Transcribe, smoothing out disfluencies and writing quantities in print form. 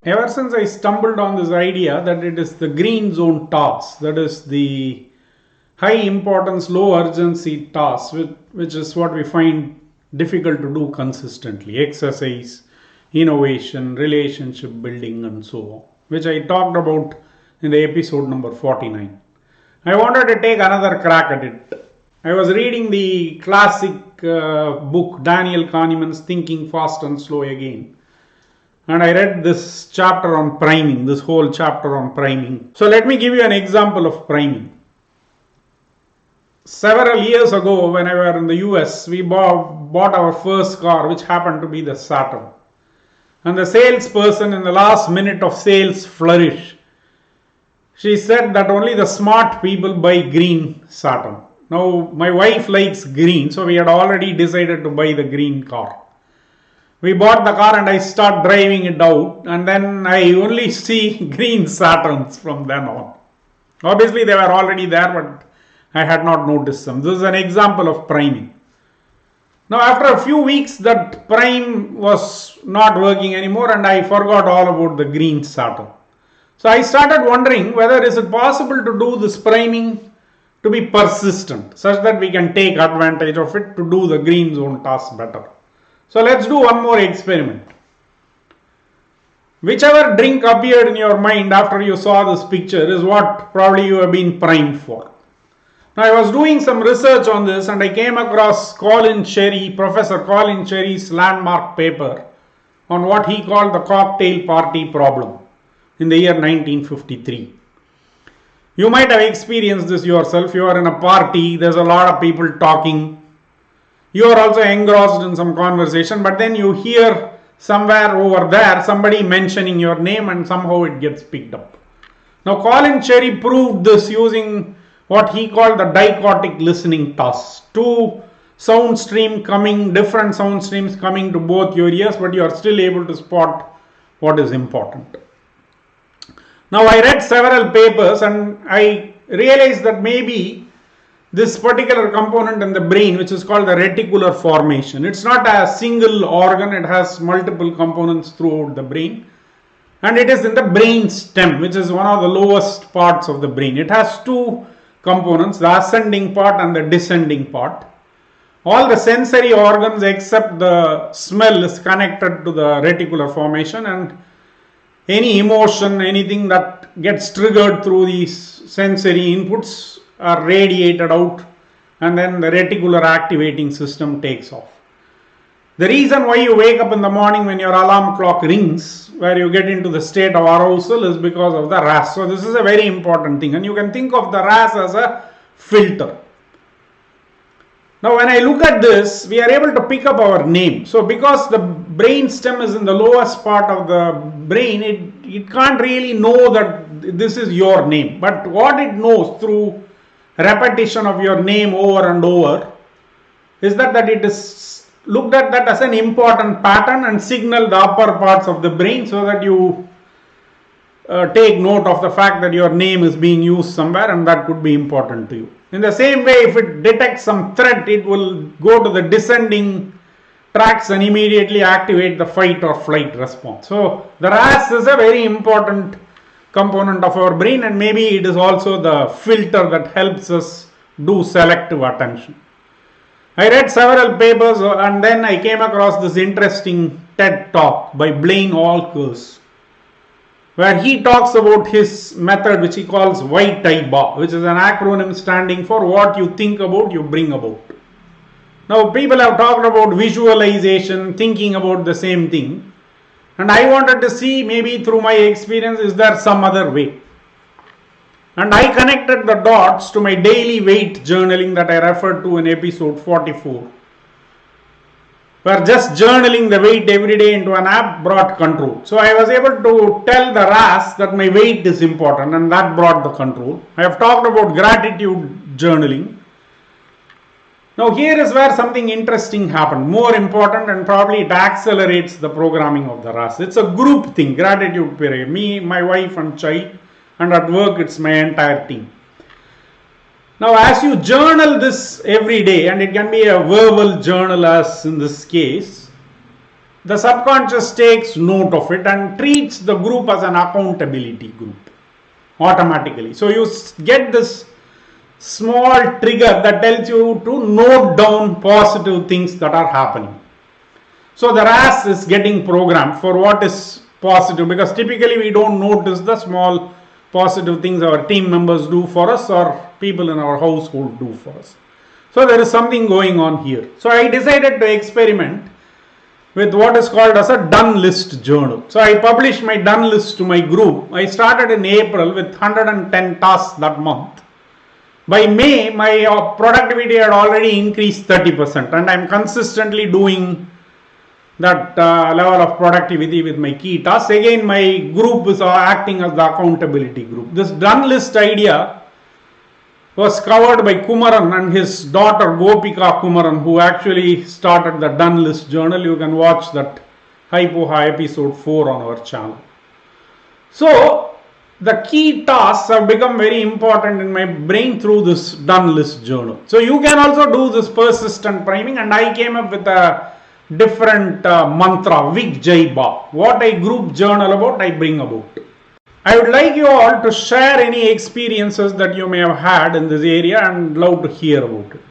Ever since I stumbled on this idea that it is the green zone tasks, that is the high importance, low urgency tasks, which is what we find difficult to do consistently: exercise, innovation, relationship building, and so on, which I talked about in the episode number 49. I wanted to take another crack at it. I was reading the classic book Daniel Kahneman's Thinking Fast and Slow Again. And I read this chapter on priming, this whole chapter on priming. So let me give you an example of priming. Several years ago, when I were in the US, we bought our first car, which happened to be the Saturn. And the salesperson, in the last minute of sales flourish, she said that only the smart people buy green Saturn. Now, my wife likes green, so we had already decided to buy the green car. We bought the car and I start driving it out, and then I only see green Saturns from then on. Obviously, they were already there, but I had not noticed them. This is an example of priming. Now, after a few weeks, that prime was not working anymore, and I forgot all about the green Saturn. So I started wondering whether is it possible to do this priming to be persistent, such that we can take advantage of it to do the green zone task better. So let's do one more experiment. Whichever drink appeared in your mind after you saw this picture is what probably you have been primed for. Now, I was doing some research on this and I came across Professor Colin Cherry's landmark paper on what he called the cocktail party problem in the year 1953. You might have experienced this yourself. You are in a party, there's a lot of people talking. You are also engrossed in some conversation, but then you hear somewhere over there somebody mentioning your name and somehow it gets picked up. Now, Colin Cherry proved this using what he called the dichotic listening task. Different sound streams coming to both your ears, but you are still able to spot what is important. Now, I read several papers and I realized that maybe this particular component in the brain, which is called the reticular formation, it's not a single organ, it has multiple components throughout the brain, and it is in the brain stem, which is one of the lowest parts of the brain. It has two components, the ascending part and the descending part. All the sensory organs except the smell is connected to the reticular formation, and any emotion, anything that gets triggered through these sensory inputs are radiated out, and then the reticular activating system takes off. The reason why you wake up in the morning when your alarm clock rings, where you get into the state of arousal, is because of the RAS. So this is a very important thing, and you can think of the RAS as a filter. Now, when I look at this, we are able to pick up our name. So because the brain stem is in the lowest part of the brain, it can't really know that this is your name. But what it knows through repetition of your name over and over is that it is looked at that as an important pattern and signal the upper parts of the brain so that you take note of the fact that your name is being used somewhere and that could be important to you. In the same way, if it detects some threat, it will go to the descending tracks and immediately activate the fight or flight response. So the RAS is a very important component of our brain, and maybe it is also the filter that helps us do selective attention. I read several papers and then I came across this interesting TED talk by Blaine Alkers, where he talks about his method, which he calls WIGJAIBA, which is an acronym standing for what you think about, you bring about. Now, people have talked about visualization, thinking about the same thing. And I wanted to see, maybe through my experience, is there some other way? And I connected the dots to my daily weight journaling that I referred to in episode 44. Where just journaling the weight every day into an app brought control. So I was able to tell the RAS that my weight is important, and that brought the control. I have talked about gratitude journaling. Now here is where something interesting happened, more important, and probably it accelerates the programming of the RAS. It's a group thing, gratitude period. Me, my wife and child, and at work it's my entire team. Now as you journal this every day, and it can be a verbal journal as in this case, the subconscious takes note of it and treats the group as an accountability group automatically. So you get this small trigger that tells you to note down positive things that are happening. So the RAS is getting programmed for what is positive, because typically we don't notice the small positive things our team members do for us or people in our household do for us. So there is something going on here. So I decided to experiment with what is called as a done list journal. So I published my done list to my group. I started in April with 110 tasks that month. By May, my productivity had already increased 30%, and I'm consistently doing that level of productivity with my key tasks. Again, my group is acting as the accountability group. This done list idea was covered by Kumaran and his daughter Gopika Kumaran, who actually started the done list journal. You can watch that Hypoha episode 4 on our channel. So the key tasks have become very important in my brain through this done list journal. So you can also do this persistent priming, and I came up with a different mantra, WIGJAIBA. What I group journal about, I bring about. I would like you all to share any experiences that you may have had in this area and love to hear about it.